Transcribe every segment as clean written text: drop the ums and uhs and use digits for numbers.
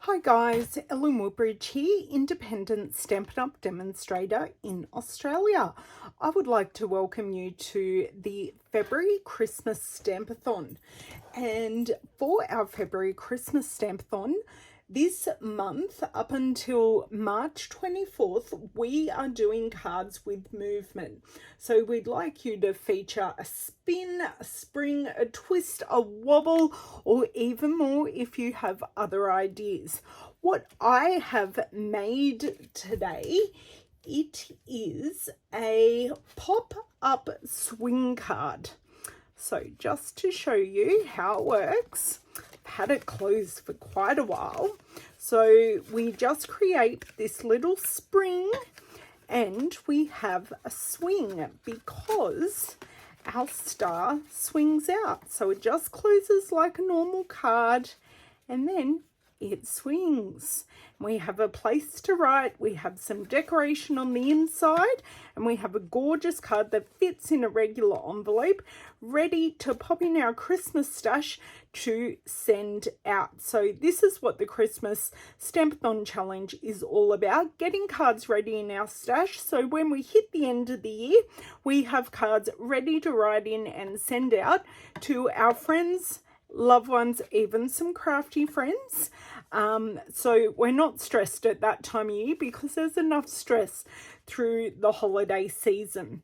Hi guys, Ellen Woodbridge here, independent Stampin' Up! Demonstrator in Australia. I would like to welcome you to the February Christmas Stampathon. And for our February Christmas Stampathon, this month up until March 24th, we are doing cards with movement. So we'd like you to feature a spin, a spring, a twist, a wobble, or even more if you have other ideas. What I have made today, it is a pop-up swing card. So just to show you how it works, I've had it closed for quite a while. So we just create this little spring and we have a swing because our star swings out. So it just closes like a normal card and then it swings. We have a place to write, we have some decoration on the inside, and we have a gorgeous card that fits in a regular envelope, ready to pop in our Christmas stash to send out. So this is what the Christmas Stampathon Challenge is all about, getting cards ready in our stash. So when we hit the end of the year, we have cards ready to write in and send out to our friends, loved ones, even some crafty friends. So we're not stressed at that time of year because there's enough stress through the holiday season.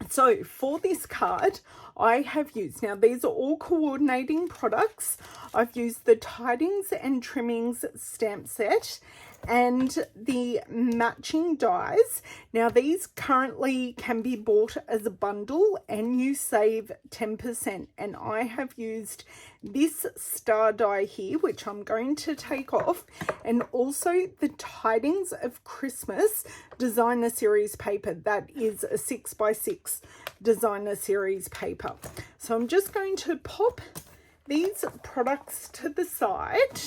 So for this card, I have used, now these are all coordinating products. I've used the Tidings and Trimmings stamp set and the matching dies. Now these currently can be bought as a bundle and you save 10%, and I have used this star die here, which I'm going to take off, and also the Tidings of Christmas designer series paper. That is a 6x6 designer series paper. So I'm just going to pop these products to the side,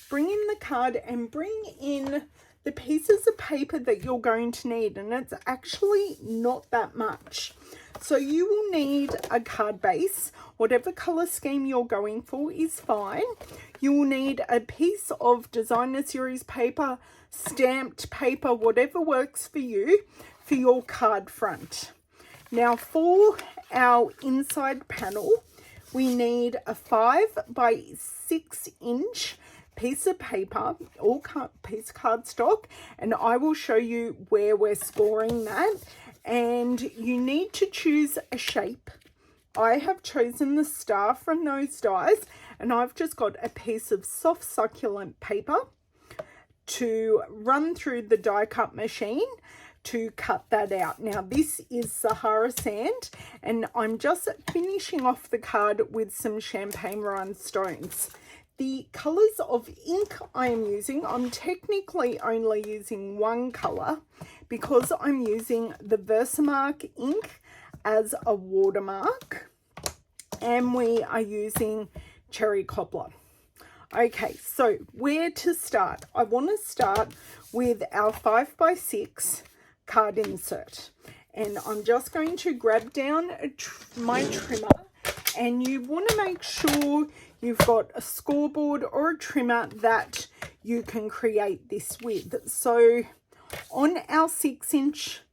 bring in the card and bring in the pieces of paper that you're going to need, and it's actually not that much. So you will need a card base, whatever color scheme you're going for is fine. You will need a piece of designer series paper, stamped paper, whatever works for you for your card front. Now for our inside panel, we need a 5x6 inch piece of paper or piece of cardstock, and I will show you where we're scoring that. And you need to choose a shape. I have chosen the star from those dies, and I've just got a piece of soft succulent paper to run through the die cut machine to cut that out. Now this is Sahara sand, and I'm just finishing off the card with some champagne rhinestones. The colours of ink I am using, I'm technically only using one colour because I'm using the Versamark ink as a watermark, and we are using Cherry Cobbler. Okay, so where to start? I want to start with our 5x6 card insert, and I'm just going to grab down my trimmer, and you want to make sure you've got a scoreboard or a trimmer that you can create this with. So on our 6-inch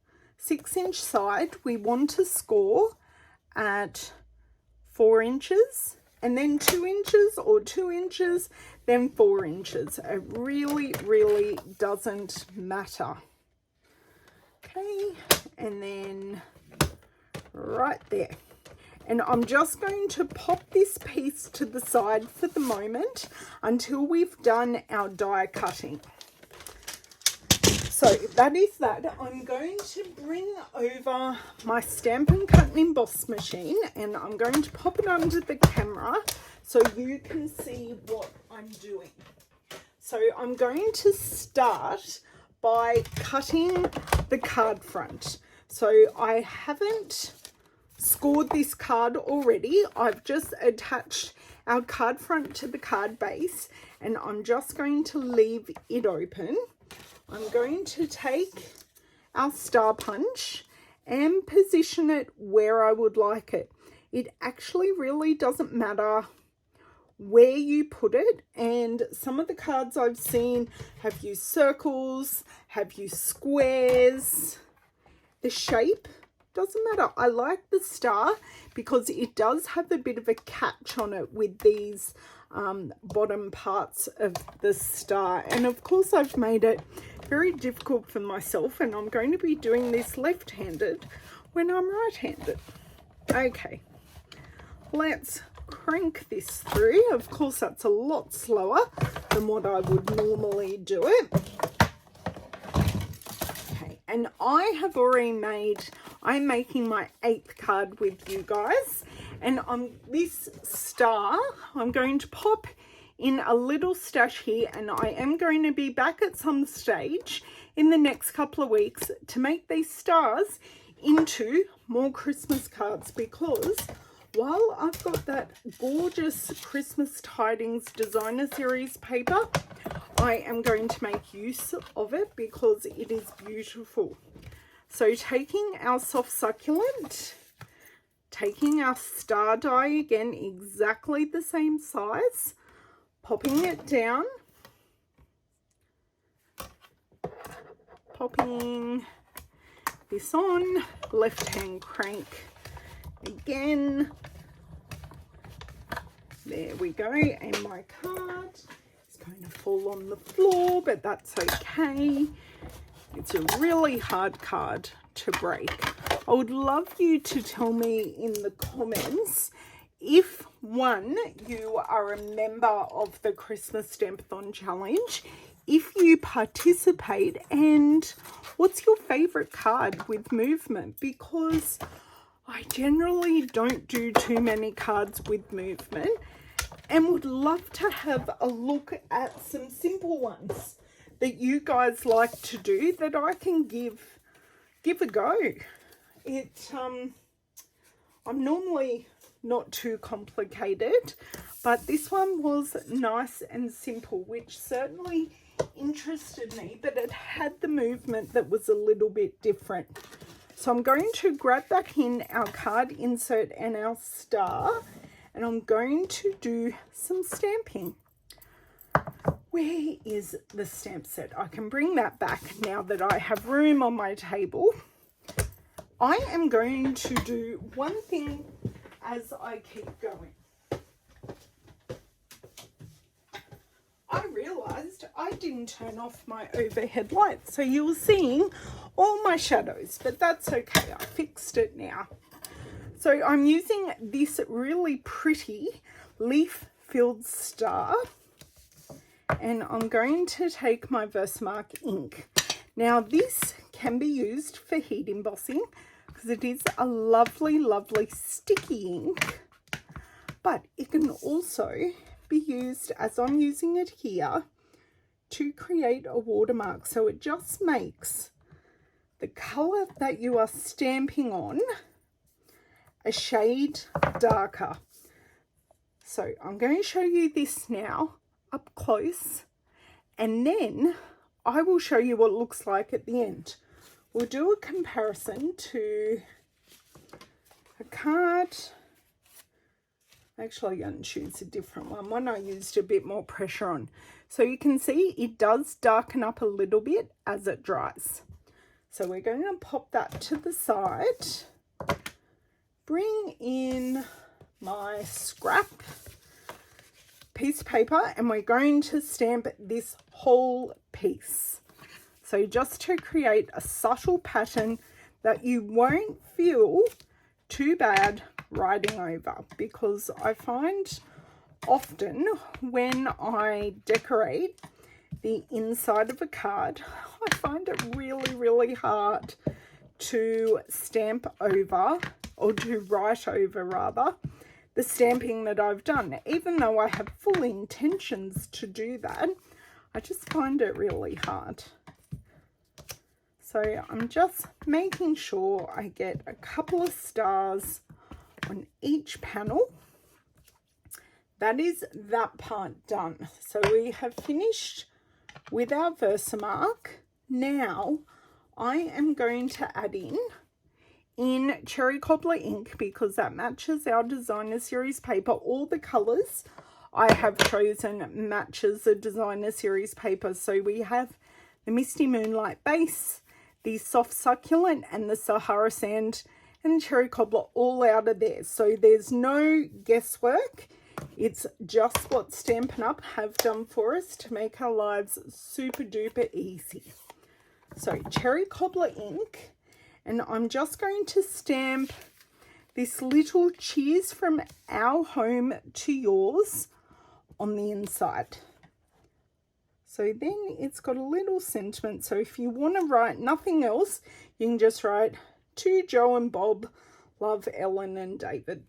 side, we want to score at 4 inches, and then 2 inches, or 2 inches, then 4 inches. It really doesn't matter. Okay, and then right there. And I'm just going to pop this piece to the side for the moment until we've done our die cutting. So that is that. I'm going to bring over my Stampin' Cut and Emboss machine, and I'm going to pop it under the camera so you can see what I'm doing. So I'm going to start by cutting the card front. So I haven't scored this card already. I've just attached our card front to the card base, and I'm just going to leave it open. I'm going to take our star punch and position it where I would like it. It actually really doesn't matter where you put it, and some of the cards I've seen have used circles, have used squares. The shape doesn't matter. I like the star because it does have a bit of a catch on it with these bottom parts of the star, and of course I've made it very difficult for myself, and I'm going to be doing this left-handed when I'm right-handed. Okay, let's crank this through. Of course that's a lot slower than what I would normally do it. Okay, and I have already I'm making my 8th card with you guys, and on this star I'm going to pop in a little stash here, and I am going to be back at some stage in the next couple of weeks to make these stars into more Christmas cards, because while I've got that gorgeous Christmas Tidings designer series paper, I am going to make use of it because it is beautiful. So taking our soft succulent, taking our star die, again exactly the same size, popping it down, popping this on, left hand crank again, there we go, and my card is going to fall on the floor, but that's okay. It's a really hard card to break. I would love you to tell me in the comments if, one, you are a member of the Christmas Stampathon Challenge, if you participate, and what's your favourite card with movement, because I generally don't do too many cards with movement, and would love to have a look at some simple ones that you guys like to do that I can give a go. I'm normally not too complicated, but this one was nice and simple, which certainly interested me, but it had the movement that was a little bit different. So I'm going to grab back in our card insert and our star, and I'm going to do some stamping. Where is the stamp set? I can bring that back now that I have room on my table. I am going to do one thing as I keep going. I realized I didn't turn off my overhead light, so you were seeing all my shadows, but that's okay. I fixed it now. So I'm using this really pretty leaf-filled star, and I'm going to take my Versamark ink. Now this can be used for heat embossing because it is a lovely, lovely sticky ink, but it can also be used, as I'm using it here, to create a watermark. So it just makes the color that you are stamping on a shade darker. So I'm going to show you this now up close, and then I will show you what it looks like at the end. We'll do a comparison to a card. Actually, I'm going to choose a different one I used a bit more pressure on. So you can see it does darken up a little bit as it dries. So we're going to pop that to the side, bring in my scrap piece of paper, and we're going to stamp this whole piece. So just to create a subtle pattern that you won't feel too bad writing over, because I find often when I decorate the inside of a card, I find it really, really hard to stamp over, or to write over rather, the stamping that I've done. Even though I have full intentions to do that, I just find it really hard. So I'm just making sure I get a couple of stars on each panel. That is that part done. So we have finished with our Versamark. Now I am going to add in Cherry Cobbler ink, because that matches our designer series paper, all the colors I have chosen matches the designer series paper. So we have the Misty Moonlight base, the Soft Succulent, and the Sahara Sand and Cherry Cobbler all out of there. So there's no guesswork. It's just what Stampin' Up! Have done for us to make our lives super duper easy. So Cherry Cobbler ink, and I'm just going to stamp this little cheers from our home to yours on the inside. So then it's got a little sentiment. So if you want to write nothing else, you can just write, to Joe and Bob, love Ellen and David.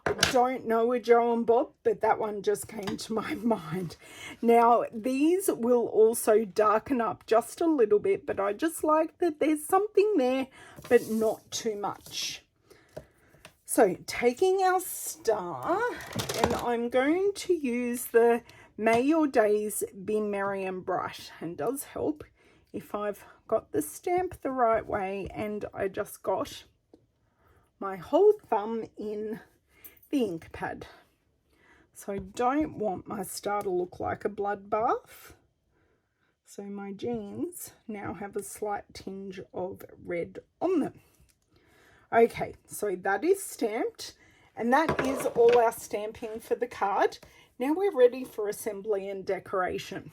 I don't know a Joe and Bob, but that one just came to my mind. Now, these will also darken up just a little bit, but I just like that there's something there, but not too much. So, taking our star, and I'm going to use the May Your Days Be Merry and Bright, and does help if I've got the stamp the right way and I just got my whole thumb in the ink pad. So I don't want my star to look like a bloodbath. So my jeans now have a slight tinge of red on them. Okay, so that is stamped, and that is all our stamping for the card. Now we're ready for assembly and decoration.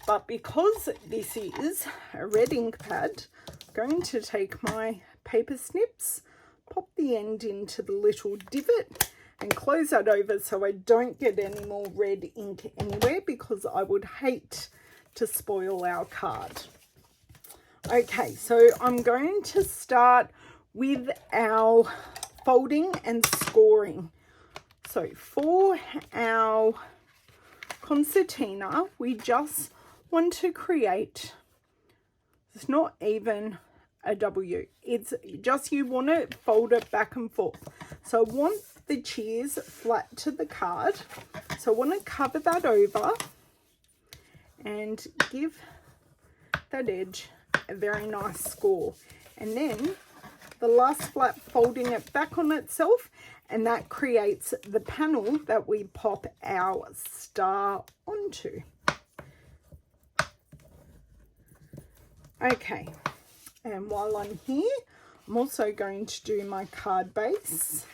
But because this is a red ink pad, I'm going to take my paper snips, pop the end into the little divot and close that over so I don't get any more red ink anywhere, because I would hate to spoil our card. Okay, so I'm going to start with our folding and scoring. So for our concertina, we just want to create, it's not even a W, it's just, you want to fold it back and forth. So I want the cheers flat to the card, so I want to cover that over and give that edge a very nice score, and then the last flap folding it back on itself, and that creates the panel that we pop our star onto. Okay, and while I'm here, I'm also going to do my card base.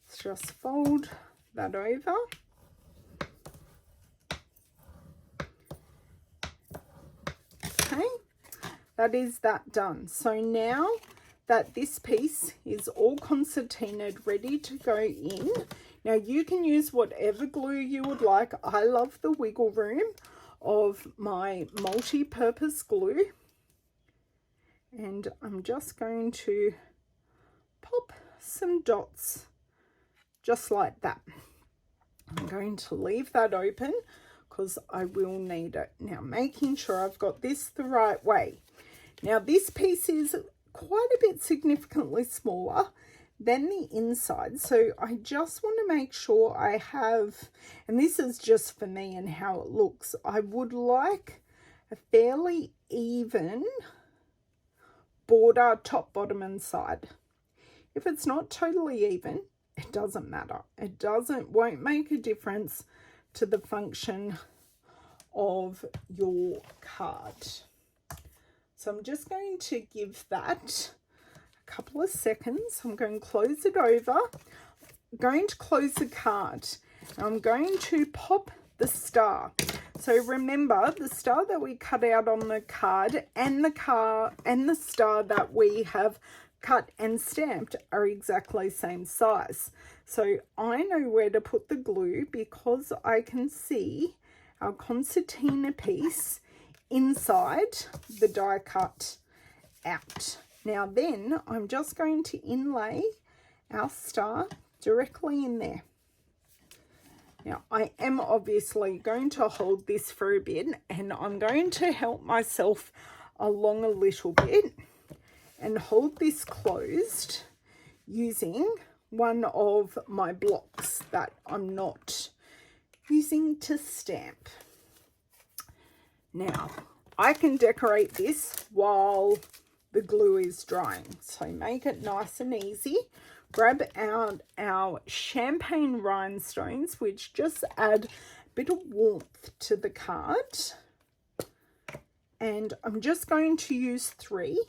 Let's just fold that over. Okay, that is that done. So now that this piece is all concertinaed, ready to go in, now you can use whatever glue you would like. I love the wiggle room of my multi-purpose glue. And I'm just going to pop some dots just like that. I'm going to leave that open because I will need it. Now, making sure I've got this the right way. Now, this piece is quite a bit significantly smaller than the inside, so I just want to make sure I have, and this is just for me and how it looks, I would like a fairly even border, top, bottom and side. If it's not totally even, it doesn't matter. It won't make a difference to the function of your card. So I'm just going to give that a couple of seconds. I'm going to close it over. I'm going to close the card. I'm going to pop the star. So remember, the star that we cut out on the card and the star that we have cut and stamped are exactly the same size. So I know where to put the glue because I can see our concertina piece inside the die cut out. Now then, I'm just going to inlay our star directly in there. Now, I am obviously going to hold this for a bit, and I'm going to help myself along a little bit and hold this closed using one of my blocks that I'm not using to stamp. Now, I can decorate this while the glue is drying, so make it nice and easy. grab out our champagne rhinestones, which just add a bit of warmth to the card. And I'm just going to use 3.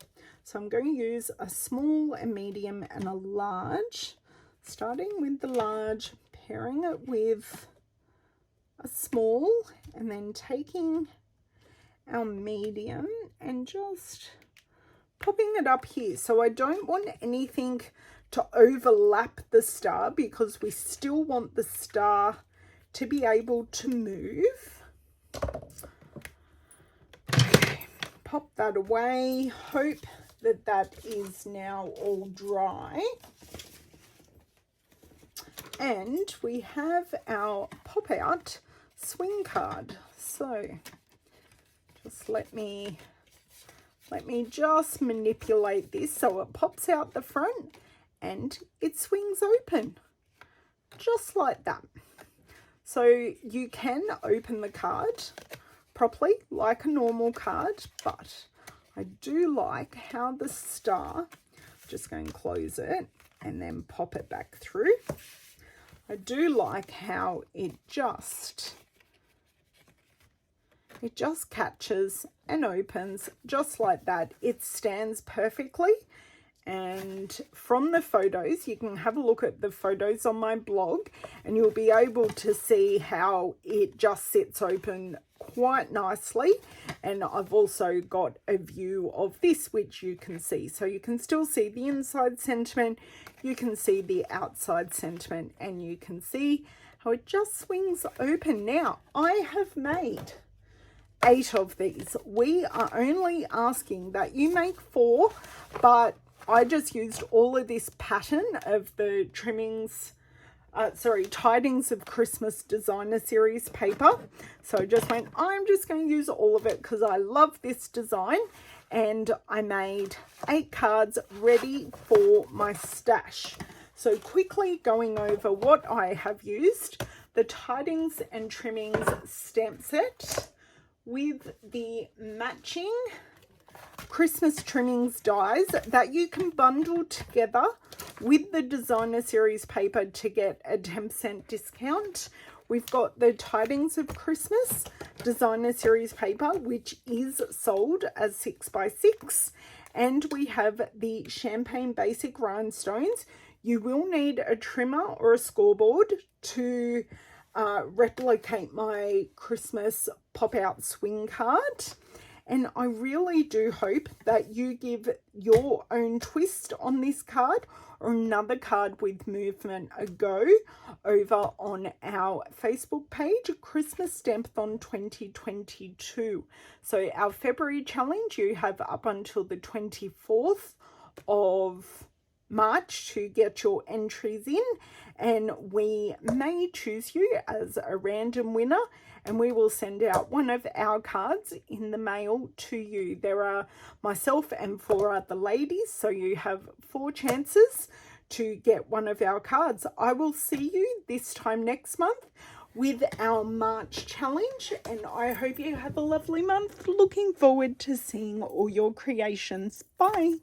So I'm going to use a small, a medium, and a large. Starting with the large, pairing it with a small, and then taking our medium and just popping it up here. So I don't want anything to overlap the star because we still want the star to be able to move. Okay, pop that away. Hope that that is now all dry. And we have our pop out swing card. So just let me just manipulate this so it pops out the front and it swings open just like that. So you can open the card properly like a normal card, but I do like how the star, just going to close it and then pop it back through. I do like how it just catches and opens just like that. It stands perfectly. And from the photos, you can have a look at the photos on my blog and you'll be able to see how it just sits open quite nicely. And I've also got a view of this, which you can see. So you can still see the inside sentiment, you can see the outside sentiment, and you can see how it just swings open. Now, I have made 8 of these. We are only asking that you make 4, but I just used all of this pattern of the Trimmings, Tidings of Christmas Designer Series paper. So I just went, I'm just going to use all of it because I love this design. And I made 8 cards ready for my stash. So quickly going over what I have used. The Tidings and Trimmings stamp set with the matching Christmas Trimmings dies that you can bundle together with the Designer Series paper to get a 10% discount. We've got the Tidings of Christmas Designer Series paper, which is sold as 6x6. And we have the Champagne Basic Rhinestones. You will need a trimmer or a scoreboard to replicate my Christmas pop-out swing card. And I really do hope that you give your own twist on this card or another card with movement a go over on our Facebook page, Christmas Stampathon 2022. So our February challenge, you have up until the 24th of March to get your entries in, and we may choose you as a random winner, and we will send out one of our cards in the mail to you. There are myself and 4 other ladies, so you have 4 chances to get one of our cards. I will see you this time next month with our March challenge, and I hope you have a lovely month. Looking forward to seeing all your creations. Bye.